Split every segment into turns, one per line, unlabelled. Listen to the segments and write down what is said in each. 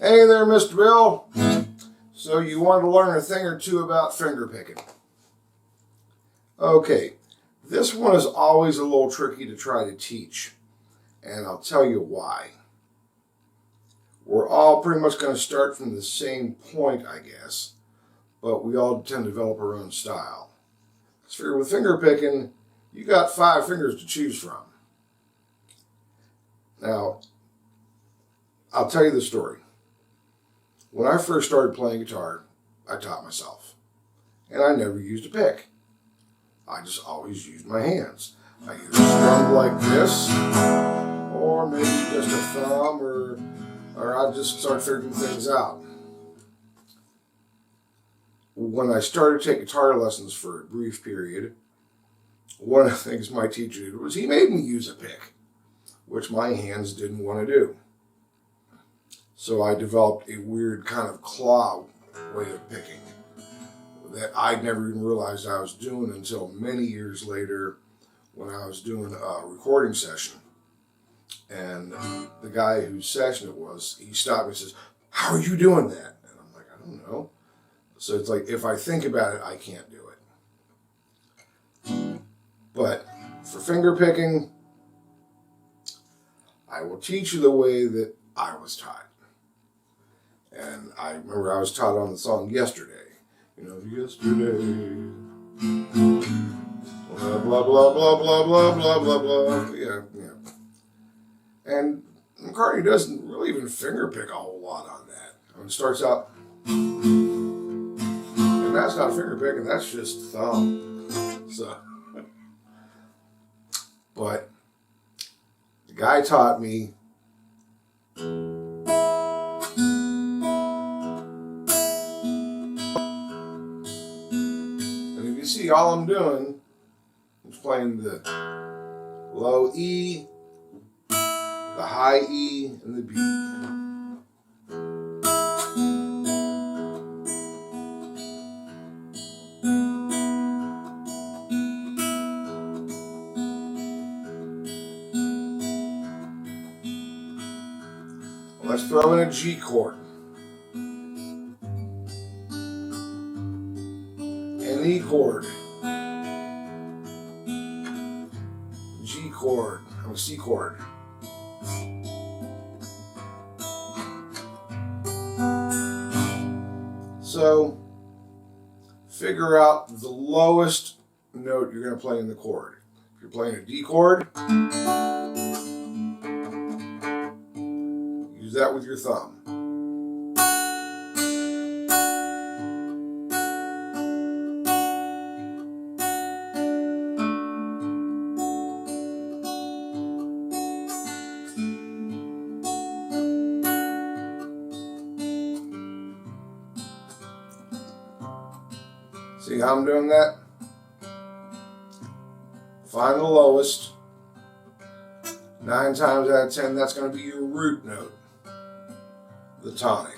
Hey there, Mr. Bill. So you wanted to learn a thing or two about finger picking. Okay, this one is always a little tricky to try to teach, and I'll tell you why. We're all pretty much going to start from the same point, I guess, but we all tend to develop our own style. So with finger picking, you got 5 fingers to choose from. Now, I'll tell you the story. When I first started playing guitar, I taught myself. And I never used a pick. I just always used my hands. I either strummed like this, or maybe just a thumb, or I just started figuring things out. When I started to take guitar lessons for a brief period, one of the things my teacher did was he made me use a pick, which my hands didn't want to do. So I developed a weird kind of claw way of picking that I'd never even realized I was doing until many years later when I was doing a recording session. And the guy whose session it was, he stopped me and says, "How are you doing that?" And I'm like, "I don't know." So it's like, if I think about it, I can't do it. But for finger picking, I will teach you the way that I was taught. And I remember I was taught on the song Yesterday. You know, yesterday. Blah, blah, blah, blah, blah, blah, blah, blah, blah. Yeah. And McCartney doesn't really even finger pick a whole lot on that. It starts out, and that's not finger picking, that's just thumb. So, but the guy taught me. You see, all I'm doing is playing the low E, the high E, and the B. Let's throw in a G chord. An E chord, G chord, or C chord. So, figure out the lowest note you're going to play in the chord. If you're playing a D chord, use that with your thumb. See how I'm doing that? Find the lowest. 9 times out of 10, that's going to be your root note, the tonic.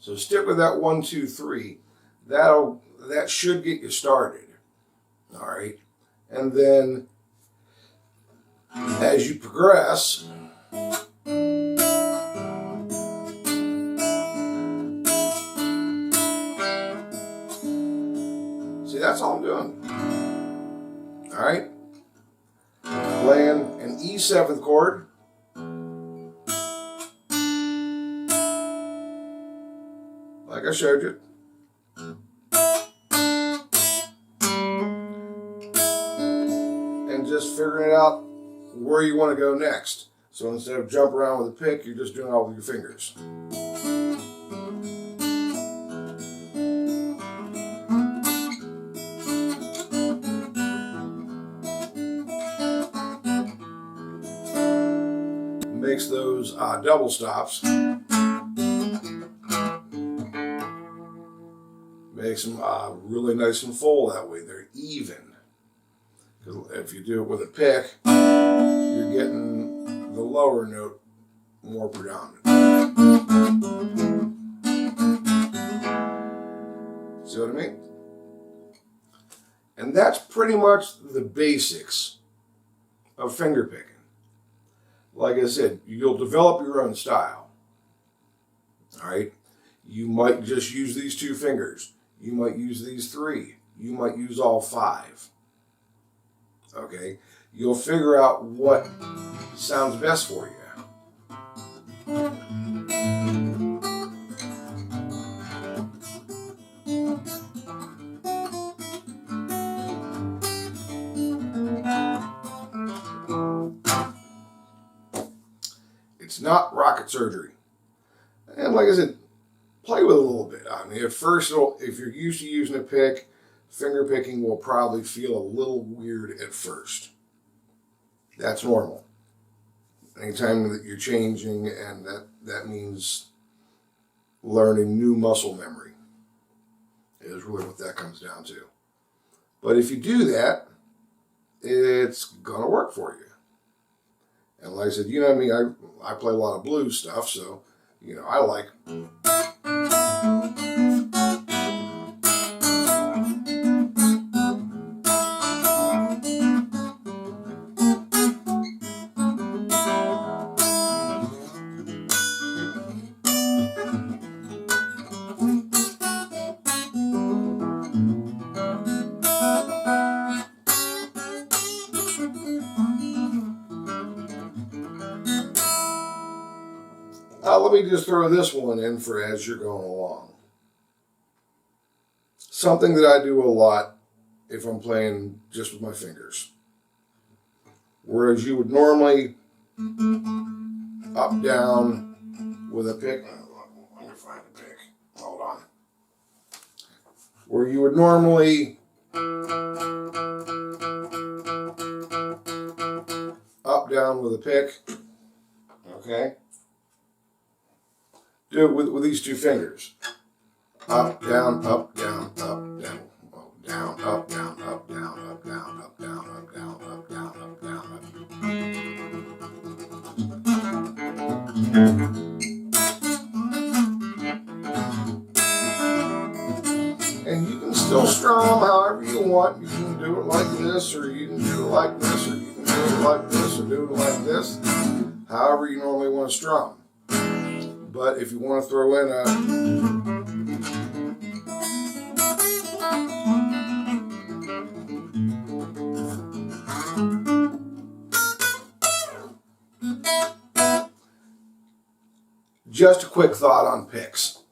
So stick with that 1, 2, 3. That should get you started. All right, and then as you progress, see, that's all I'm doing. All right, playing an E7th chord. Like I showed you. And just figuring it out where you want to go next. So instead of jumping around with a pick, you're just doing it all with your fingers. Makes those double stops. Makes them really nice and full that way. They're even. Because if you do it with a pick, you're getting the lower note more predominant. See what I mean? And that's pretty much the basics of fingerpicking. Like I said, you'll develop your own style. All right? You might just use these 2 fingers. You might use these 3. You might use all 5. Okay? You'll figure out what sounds best for you. It's not rocket surgery. And like I said, play with it a little bit. I mean, at first, if you're used to using a pick, finger picking will probably feel a little weird at first. That's normal. Anytime that you're changing, and that means learning new muscle memory is really what that comes down to. But if you do that, it's going to work for you. And like I said, you know me, I play a lot of blues stuff, so, you know, I like... let me just throw this one in for as you're going along. Something that I do a lot if I'm playing just with my fingers. Whereas you would normally up, down with a pick. Let me find a pick. Hold on. Where you would normally up, down with a pick. Okay? Do it with these 2 fingers. Up, down, up, down, up, down. Oh, down, up, down, up, down, up, down, up, down, up, down, up, down, up, down, up. And you can still strum them however you want. You can do it like this, or you can do it like this, or you can do it like this, or do it like this. However you normally want to strum. But if you want to throw in a... Just a quick thought on picks.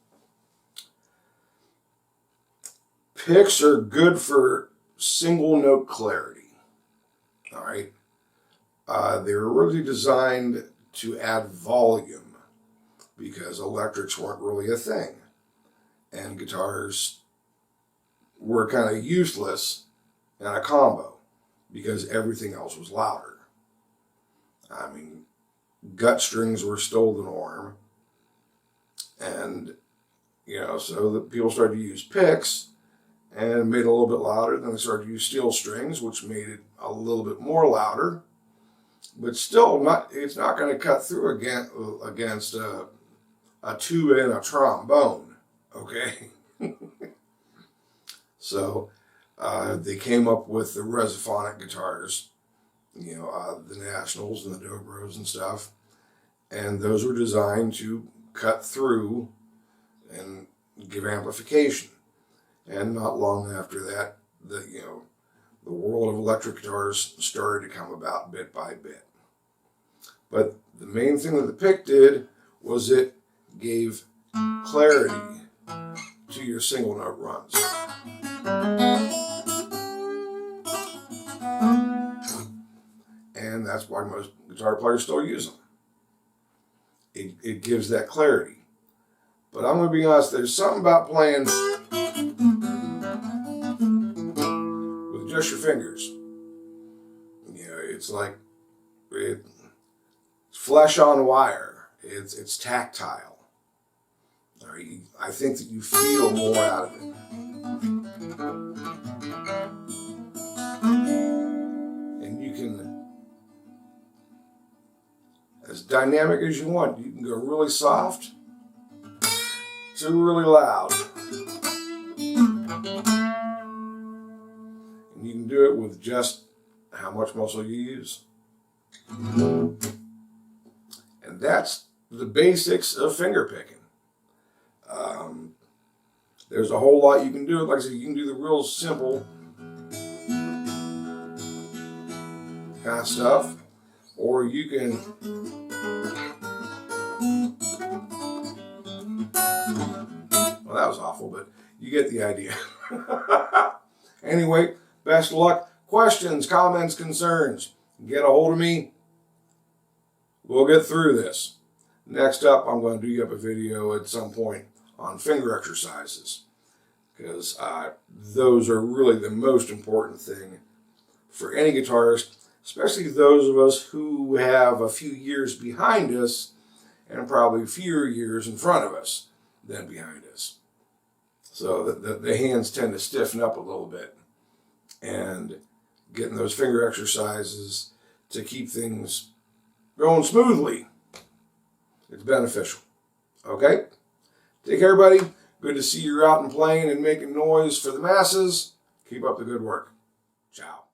Picks are good for single note clarity. All right? They're really designed to add volume, because electrics weren't really a thing. And guitars were kind of useless in a combo because everything else was louder. I mean, gut strings were still the norm. And, you know, so the people started to use picks and made it a little bit louder. Then they started to use steel strings, which made it a little bit more louder. But still, it's not going to cut through against a tuba and a trombone, okay? So they came up with the resophonic guitars, you know, the Nationals and the Dobros and stuff, and those were designed to cut through and give amplification. And not long after that, the world of electric guitars started to come about bit by bit. But the main thing that the pick did was it gave clarity to your single note runs. And that's why most guitar players still use them. It gives that clarity. But I'm going to be honest, there's something about playing with just your fingers. You know, it's like it's flesh on wire. It's tactile. I think that you feel more out of it. dynamic as you want. You can go really soft to really loud. And you can do it with just how much muscle you use. And that's the basics of finger picking. There's a whole lot you can do. Like I said, you can do the real simple kind of stuff, or you can well, that was awful, but you get the idea. Anyway, best of luck. Questions, comments, concerns, get a hold of me. We'll get through this. Next up, I'm going to do up a video at some point on finger exercises, because those are really the most important thing for any guitarist, especially those of us who have a few years behind us and probably fewer years in front of us than behind us. So the hands tend to stiffen up a little bit, and getting those finger exercises to keep things going smoothly, it's beneficial. Okay? Take care, everybody. Good to see you out and playing and making noise for the masses. Keep up the good work. Ciao.